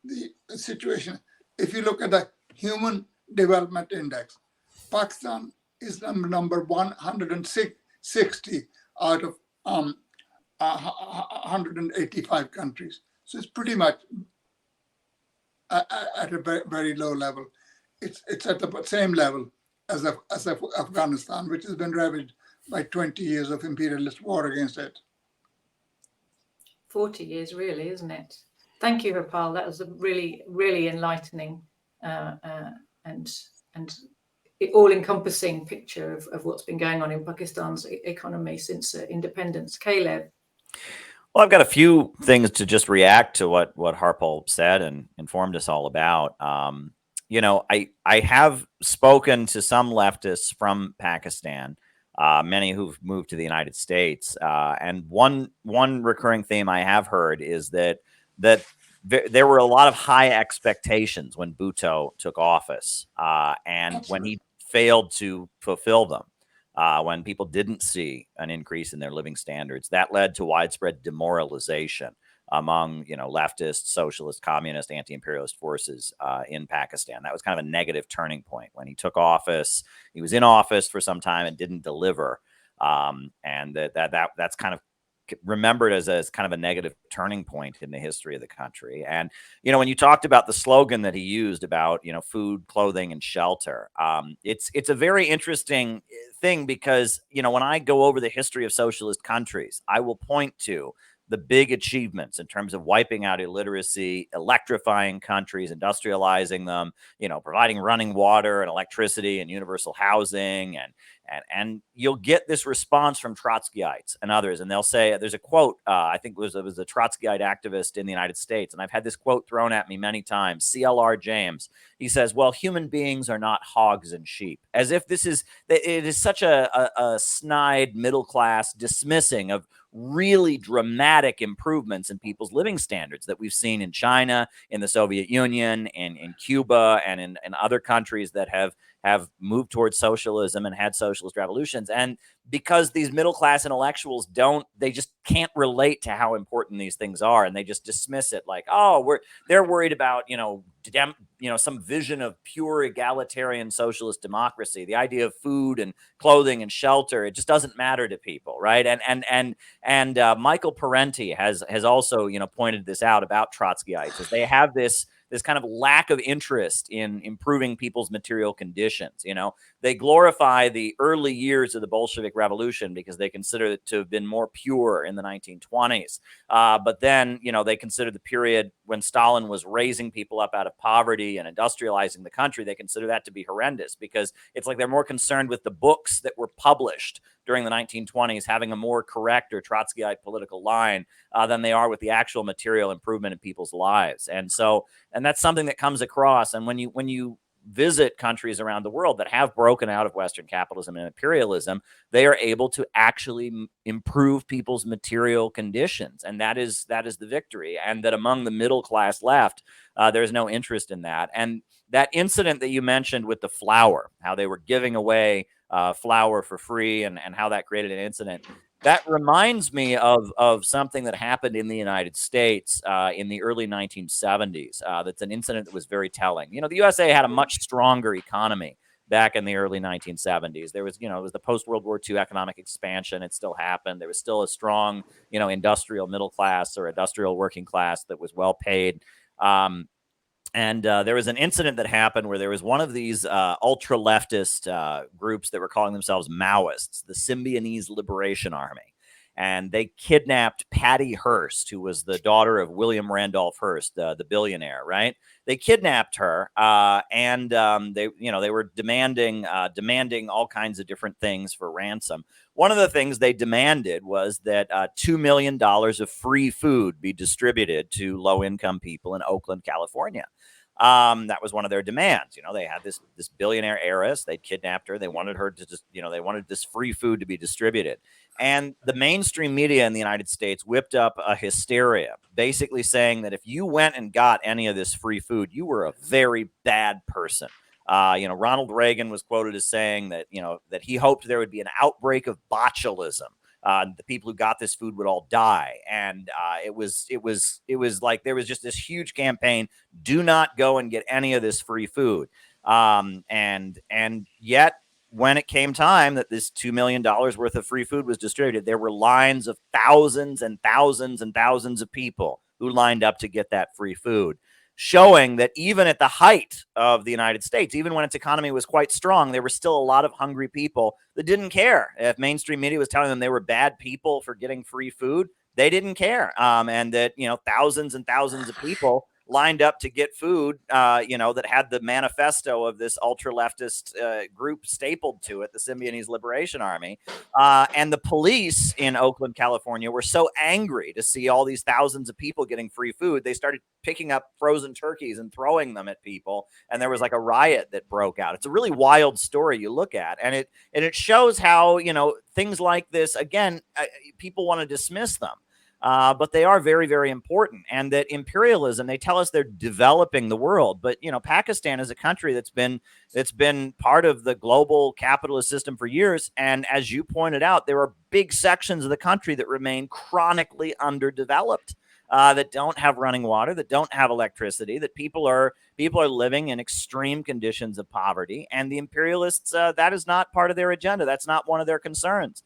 the situation, if you look at the Human Development Index, Pakistan is number 160 out of 185 countries. So it's pretty much at a very, very low level. It's at the same level as Afghanistan, which has been ravaged by 20 years of imperialist war against it. 40 years, really, isn't it? Thank you, Harpal. That was a really, really enlightening and all-encompassing picture of what's been going on in Pakistan's economy since independence. Caleb? Well, I've got a few things to just react to what Harpal said and informed us all about. You know, I have spoken to some leftists from Pakistan, many who've moved to the United States, and one recurring theme I have heard is that there were a lot of high expectations when Bhutto took office, and when he failed to fulfill them. When people didn't see an increase in their living standards, that led to widespread demoralization among, you know, leftist, socialist, communist, anti-imperialist forces in Pakistan. That was kind of a negative turning point. When he took office, he was in office for some time and didn't deliver, and that's kind of remembered as kind of a negative turning point in the history of the country. And, you know, when you talked about the slogan that he used about, you know, food, clothing, and shelter, it's a very interesting thing because, you know, when I go over the history of socialist countries, I will point to the big achievements in terms of wiping out illiteracy, electrifying countries, industrializing them, you know, providing running water and electricity and universal housing. And you'll get this response from Trotskyites and others. And they'll say, there's a quote, I think it was a Trotskyite activist in the United States. And I've had this quote thrown at me many times, CLR James. He says, well, human beings are not hogs and sheep, as if it is such a snide middle class dismissing of really dramatic improvements in people's living standards that we've seen in China, in the Soviet Union, and in Cuba, and in other countries that have moved towards socialism and had socialist revolutions. And because these middle class intellectuals they just can't relate to how important these things are, and they just dismiss it like, oh, they're worried about, you know, some vision of pure egalitarian socialist democracy. The idea of food and clothing and shelter, it just doesn't matter to people, right? And Michael Parenti has also, you know, pointed this out about Trotskyites, as they have this kind of lack of interest in improving people's material conditions. You know, they glorify the early years of the Bolshevik Revolution because they consider it to have been more pure in the 1920s. But then, you know, they consider the period when Stalin was raising people up out of poverty and industrializing the country, they consider that to be horrendous because it's like they're more concerned with the books that were published during the 1920s having a more correct or Trotskyite political line than they are with the actual material improvement in people's lives. And that's something that comes across. And when you visit countries around the world that have broken out of Western capitalism and imperialism, they are able to actually improve people's material conditions. And that is the victory. And that among the middle class left, there's no interest in that. And that incident that you mentioned with the flour, how they were giving away flour for free and how that created an incident. That reminds me of something that happened in the United States in the early 1970s. That's an incident that was very telling. You know, the USA had a much stronger economy back in the early 1970s. There was, you know, it was the post-World War II economic expansion. It still happened. There was still a strong, you know, industrial middle class or industrial working class that was well paid. And there was an incident that happened where there was one of these ultra-leftist groups that were calling themselves Maoists, the Symbionese Liberation Army. And they kidnapped Patty Hearst, who was the daughter of William Randolph Hearst, the billionaire, right? They kidnapped her, and they were demanding all kinds of different things for ransom. One of the things they demanded was that $2 million of free food be distributed to low-income people in Oakland, California. That was one of their demands. You know, they had this billionaire heiress. They kidnapped her. They wanted her to just, you know, they wanted this free food to be distributed. And the mainstream media in the United States whipped up a hysteria, basically saying that if you went and got any of this free food, you were a very bad person. You know, Ronald Reagan was quoted as saying that, you know, that he hoped there would be an outbreak of botulism the people who got this food would all die. And it was like there was just this huge campaign: do not go and get any of this free food. And yet, when it came time that this $2 million worth of free food was distributed, there were lines of thousands and thousands and thousands of people who lined up to get that free food, showing that even at the height of the United States, even when its economy was quite strong, there were still a lot of hungry people that didn't care. If mainstream media was telling them they were bad people for getting free food, they didn't care. And that, thousands and thousands of people lined up to get food, that had the manifesto of this ultra-leftist group stapled to it, the Symbionese Liberation Army. And the police in Oakland, California, were so angry to see all these thousands of people getting free food, they started picking up frozen turkeys and throwing them at people. And there was like a riot that broke out. It's a really wild story you look at. And it shows how, things like this, again, people want to dismiss them. But they are very, very important. And that imperialism, they tell us they're developing the world. But, Pakistan is a country that's been part of the global capitalist system for years. And as you pointed out, there are big sections of the country that remain chronically underdeveloped, that don't have running water, that don't have electricity, that people are living in extreme conditions of poverty. And the imperialists, that is not part of their agenda. That's not one of their concerns.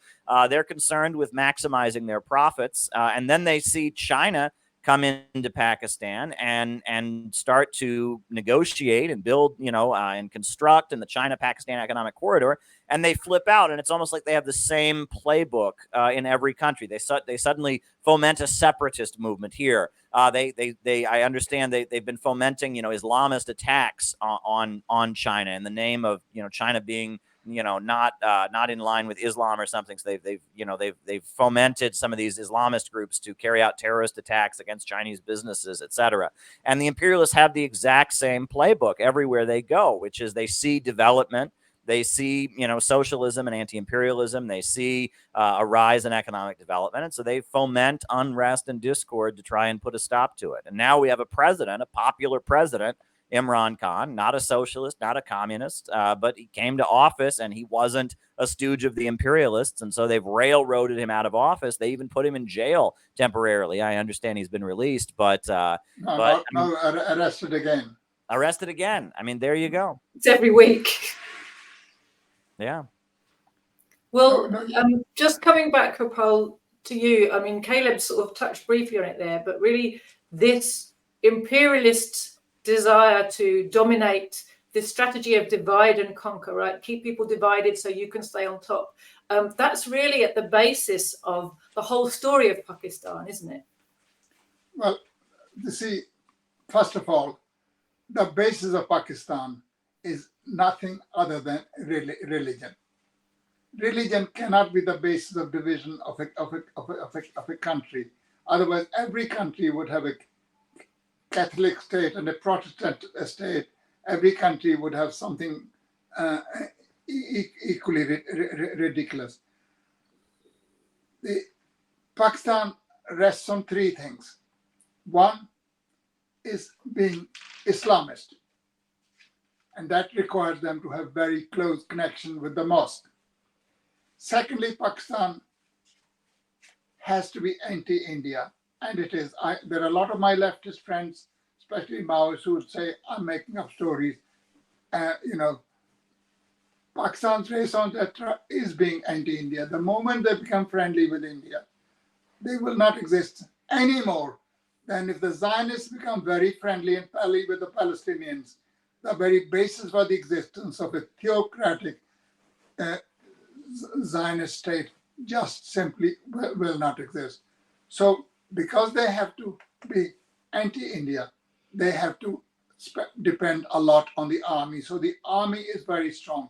They're concerned with maximizing their profits. And then they see China come into Pakistan and start to negotiate and build, and construct in the China-Pakistan economic corridor, and they flip out. And it's almost like they have the same playbook in every country. They suddenly foment a separatist movement here. I understand they've been fomenting, Islamist attacks on China in the name of, China being, not in line with Islam or something. So they've fomented some of these Islamist groups to carry out terrorist attacks against Chinese businesses, etc. And the imperialists have the exact same playbook everywhere they go, which is they see development, they see, socialism and anti-imperialism, they see a rise in economic development, and so they foment unrest and discord to try and put a stop to it. And now we have a popular president, Imran Khan, not a socialist, not a communist, but he came to office and he wasn't a stooge of the imperialists. And so they've railroaded him out of office. They even put him in jail temporarily. I understand he's been released, but arrested again. Arrested again. I mean, there you go. It's every week. Yeah. Well, just coming back, Gopal, to you. I mean, Caleb sort of touched briefly on it there, but really this imperialist desire to dominate, this strategy of divide and conquer, right? Keep people divided so you can stay on top. That's really at the basis of the whole story of Pakistan, isn't it? Well, you see, first of all, the basis of Pakistan is nothing other than religion. Religion cannot be the basis of division of a country. Otherwise, every country would have a Catholic state and a Protestant state. Every country would have something equally ridiculous. Pakistan rests on three things. One is being Islamist, and that requires them to have very close connection with the mosque. Secondly, Pakistan has to be anti-India, and it is. There are a lot of my leftist friends, especially Maoists, who would say, I'm making up stories. Pakistan's raison d'etre is being anti-India. The moment they become friendly with India, they will not exist any more than if the Zionists become very friendly and pally with the Palestinians. The very basis for the existence of a theocratic Zionist state just simply will not exist. So because they have to be anti-India, they have to depend a lot on the army. So the army is very strong.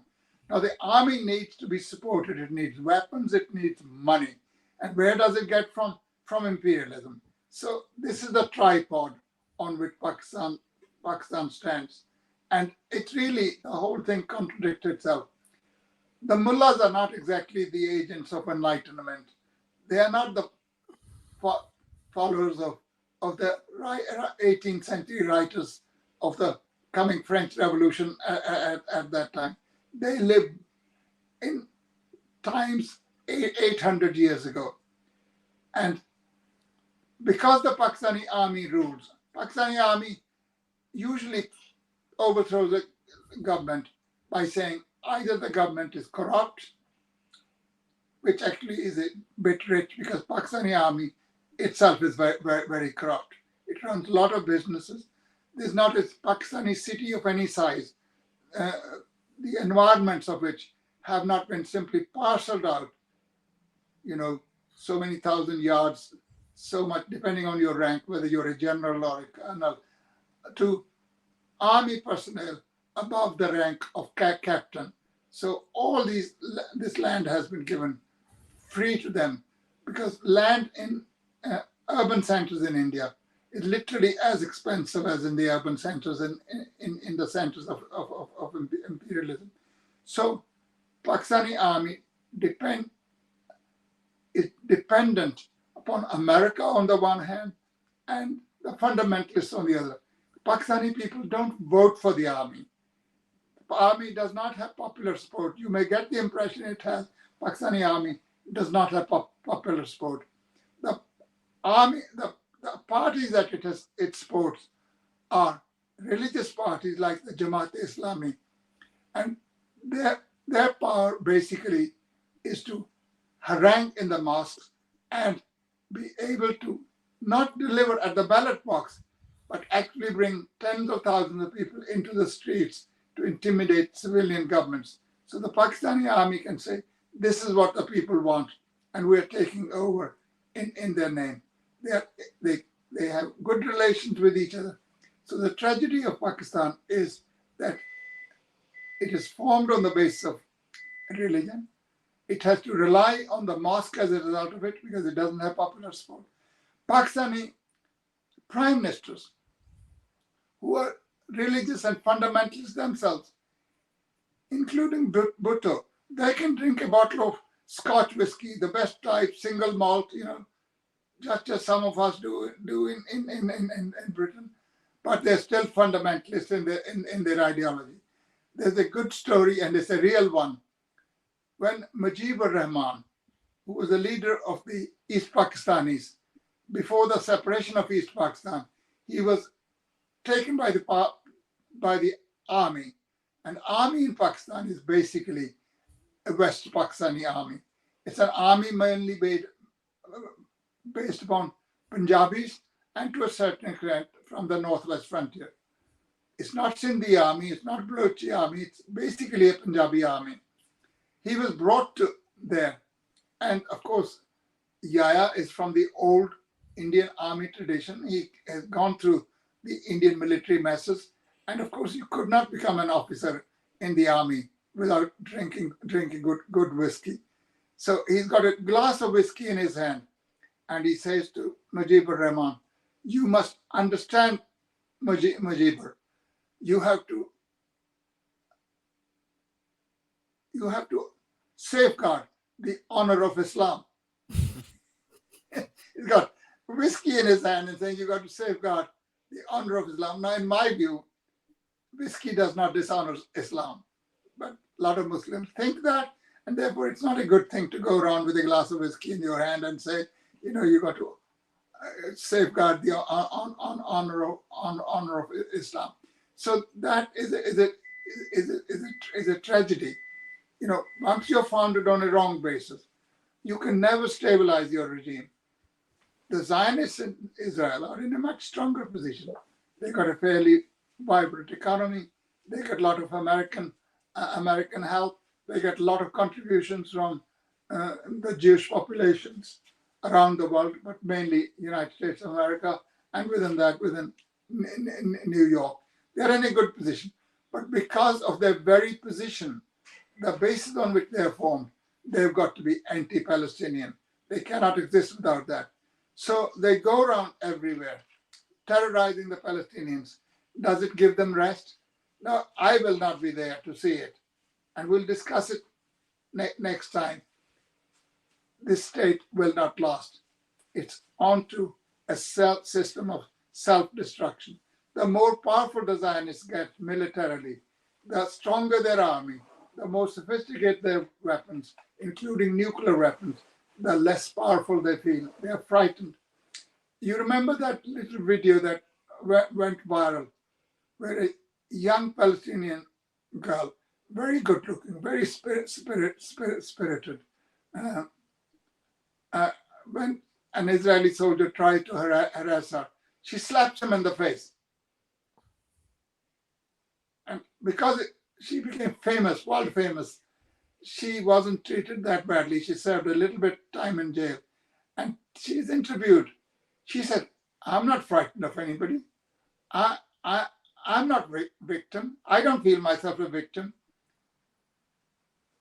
Now the army needs to be supported. It needs weapons, it needs money. And where does it get from? From imperialism. So this is the tripod on which Pakistan stands. And it really, the whole thing contradicts itself. The mullahs are not exactly the agents of enlightenment. They are not the followers of the 18th century writers of the coming French Revolution at that time. They live in times 800 years ago. And because the Pakistani army rules, Pakistani army usually overthrows the government by saying either the government is corrupt, which actually is a bit rich because Pakistani army itself is very, very, very corrupt. It runs a lot of businesses. There's not a Pakistani city of any size, the environments of which have not been simply parceled out, so many thousand yards, so much, depending on your rank, whether you're a general or a colonel, to army personnel above the rank of captain. So all this land has been given free to them, because land in urban centers in India is literally as expensive as in the urban centers in the centers of imperialism. So Pakistani army is dependent upon America on the one hand and the fundamentalists on the other. Pakistani people don't vote for the army. The army does not have popular support. You may get the impression it has. Pakistani army does not have popular support. The army, the parties that it supports are religious parties like the Jamaat-e-Islami, and their power basically is to harangue in the mosques and be able to not deliver at the ballot box, but actually bring tens of thousands of people into the streets to intimidate civilian governments. So the Pakistani army can say, this is what the people want, and we're taking over in their name. They have good relations with each other. So the tragedy of Pakistan is that it is formed on the basis of religion. It has to rely on the mosque as a result of it because it doesn't have popular support. Pakistani prime ministers who are religious and fundamentalists themselves, including Bhutto, they can drink a bottle of Scotch whiskey, the best type, single malt, just as some of us do in Britain, but they're still fundamentalists in their ideology. There's a good story, and it's a real one. When Mujibur Rahman, who was the leader of the East Pakistanis, before the separation of East Pakistan, he was taken by the army. An army in Pakistan is basically a West Pakistani army. It's an army mainly based upon Punjabis and to a certain extent from the northwest frontier. It's not Sindhi army, it's not Balochi army, it's basically a Punjabi army. He was brought to there, and of course, Yahya is from the old Indian army tradition. He has gone through the Indian military messes, and of course, you could not become an officer in the army without drinking good whiskey. So he's got a glass of whiskey in his hand, and he says to Mujibur Rahman, "You must understand, Mujibur. You have to safeguard the honor of Islam." He's got whiskey in his hand and saying, "You got to safeguard the honor of Islam." Now, in my view, whiskey does not dishonor Islam, but a lot of Muslims think that, and therefore it's not a good thing to go around with a glass of whiskey in your hand and say, you got to safeguard the honor of Islam. So that is a tragedy. Once you're founded on a wrong basis, you can never stabilize your regime. The Zionists in Israel are in a much stronger position. They got a fairly vibrant economy. They got a lot of American help. They get a lot of contributions from the Jewish populations around the world, but mainly United States of America, and within New York. They're in a good position. But because of their very position, the basis on which they're formed, they've got to be anti-Palestinian. They cannot exist without that. So they go around everywhere, terrorizing the Palestinians. Does it give them rest? No, I will not be there to see it. And we'll discuss it next time. This state will not last. It's onto a system of self-destruction. The more powerful the Zionists get militarily, the stronger their army, the more sophisticated their weapons, including nuclear weapons, the less powerful they feel. They are frightened. You remember that little video that went viral, where a young Palestinian girl, very good looking, very spirited, when an Israeli soldier tried to harass her, she slapped him in the face. And because she became famous, world famous, she wasn't treated that badly. She served a little bit time in jail. And she's interviewed. She said, I'm not frightened of anybody. I'm not victim. I don't feel myself a victim.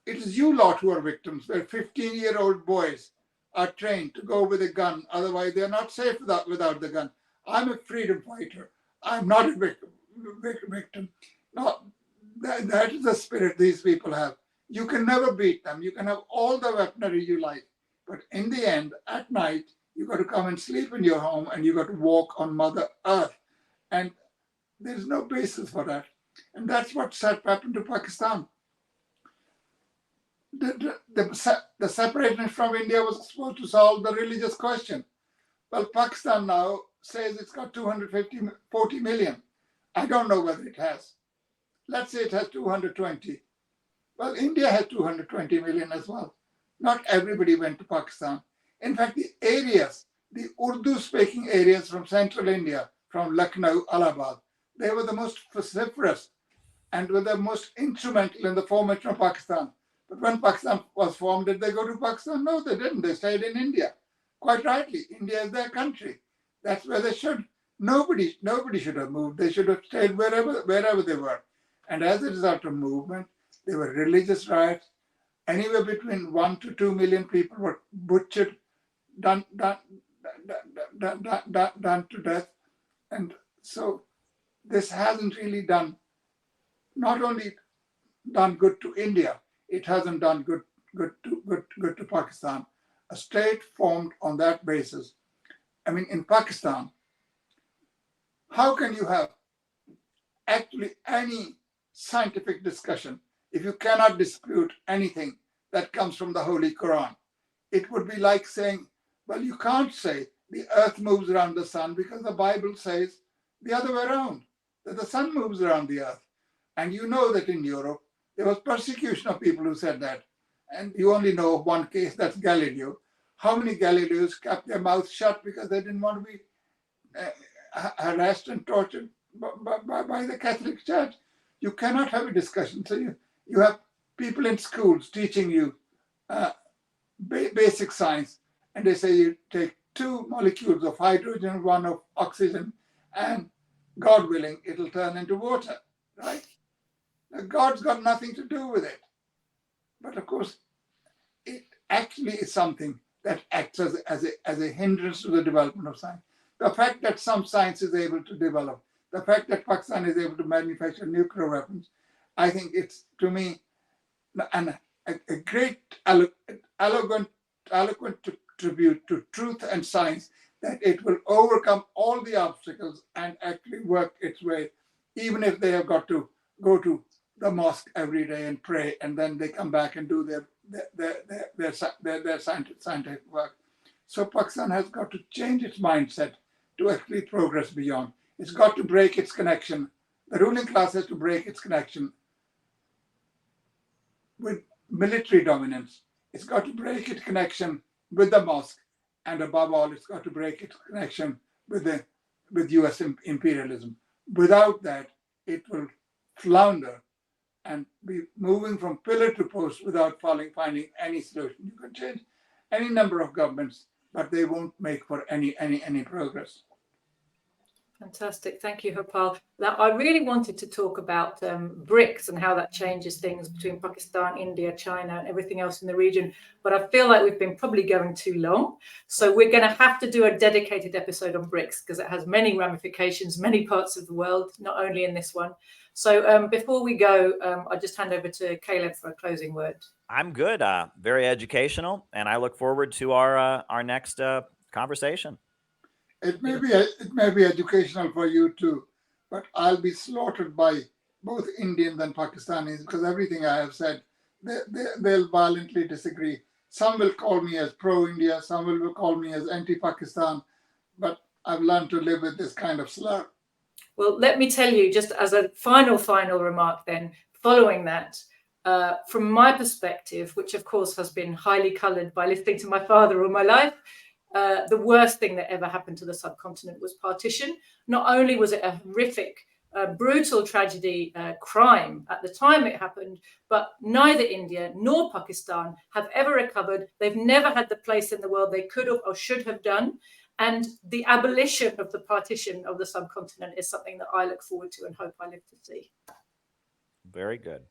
It is you lot who are victims, where 15-year-old boys are trained to go with a gun. Otherwise, they're not safe without the gun. I'm a freedom fighter. I'm not a victim. No, that is the spirit these people have. You can never beat them. You can have all the weaponry you like. But in the end, at night, you got to come and sleep in your home and you got to walk on Mother Earth. And there's no basis for that. And that's what happened to Pakistan. The separation from India was supposed to solve the religious question. Well, Pakistan now says it's got 240 million. I don't know whether it has. Let's say it has 220. Well, India has 220 million as well. Not everybody went to Pakistan. In fact, the areas, the Urdu-speaking areas from central India, from Lucknow, Allahabad, they were the most vociferous and were the most instrumental in the formation of Pakistan. But when Pakistan was formed, did they go to Pakistan? No, they didn't. They stayed in India. Quite rightly, India is their country. That's where they should. Nobody should have moved. They should have stayed wherever they were. And as a result of movement, there were religious riots. Anywhere between 1 to 2 million people were butchered, done to death. And so this hasn't really not only done good to India, it hasn't done good to Pakistan. A state formed on that basis. I mean, in Pakistan, how can you have actually any scientific discussion if you cannot dispute anything that comes from the Holy Quran? It would be like saying, well, you can't say the earth moves around the sun because the Bible says the other way around, that the sun moves around the earth. And you know that in Europe, there was persecution of people who said that. And you only know of one case, that's Galileo. How many Galileos kept their mouths shut because they didn't want to be harassed and tortured by the Catholic Church? You cannot have a discussion. So you have people in schools teaching you basic science, and they say you take 2 molecules of hydrogen, 1 of oxygen, and God willing, it'll turn into water, right? Now, God's got nothing to do with it. But of course, it actually is something that acts as a hindrance to the development of science. The fact that some science is able to develop, the fact that Pakistan is able to manufacture nuclear weapons, I think it's, to me, a great eloquent tribute to truth and science, that it will overcome all the obstacles and actually work its way, even if they have got to go to the mosque every day and pray, and then they come back and do their scientific work. So Pakistan has got to change its mindset to actually progress beyond. It's got to break its connection. The ruling class has to break its connection with military dominance. It's got to break its connection with the mosque, and above all, it's got to break its connection with US imperialism. Without that, it will flounder and be moving from pillar to post without finding any solution. You can change any number of governments, but they won't make for any progress. Fantastic. Thank you, Harpal. Now, I really wanted to talk about BRICS and how that changes things between Pakistan, India, China, and everything else in the region. But I feel like we've been probably going too long. So we're going to have to do a dedicated episode on BRICS because it has many ramifications, many parts of the world, not only in this one. So before we go, I'll just hand over to Caleb for a closing word. I'm good. Very educational, and I look forward to our next conversation. It may be educational for you too, but I'll be slaughtered by both Indians and Pakistanis, because everything I have said, they'll violently disagree. Some will call me as pro-India, some will call me as anti-Pakistan, but I've learned to live with this kind of slur. Well, let me tell you, just as a final remark then, following that, from my perspective, which of course has been highly coloured by listening to my father all my life, the worst thing that ever happened to the subcontinent was partition. Not only was it a horrific, brutal tragedy, crime at the time it happened, but neither India nor Pakistan have ever recovered. They've never had the place in the world they could have or should have done. And the abolition of the partition of the subcontinent is something that I look forward to and hope I live to see. Very good.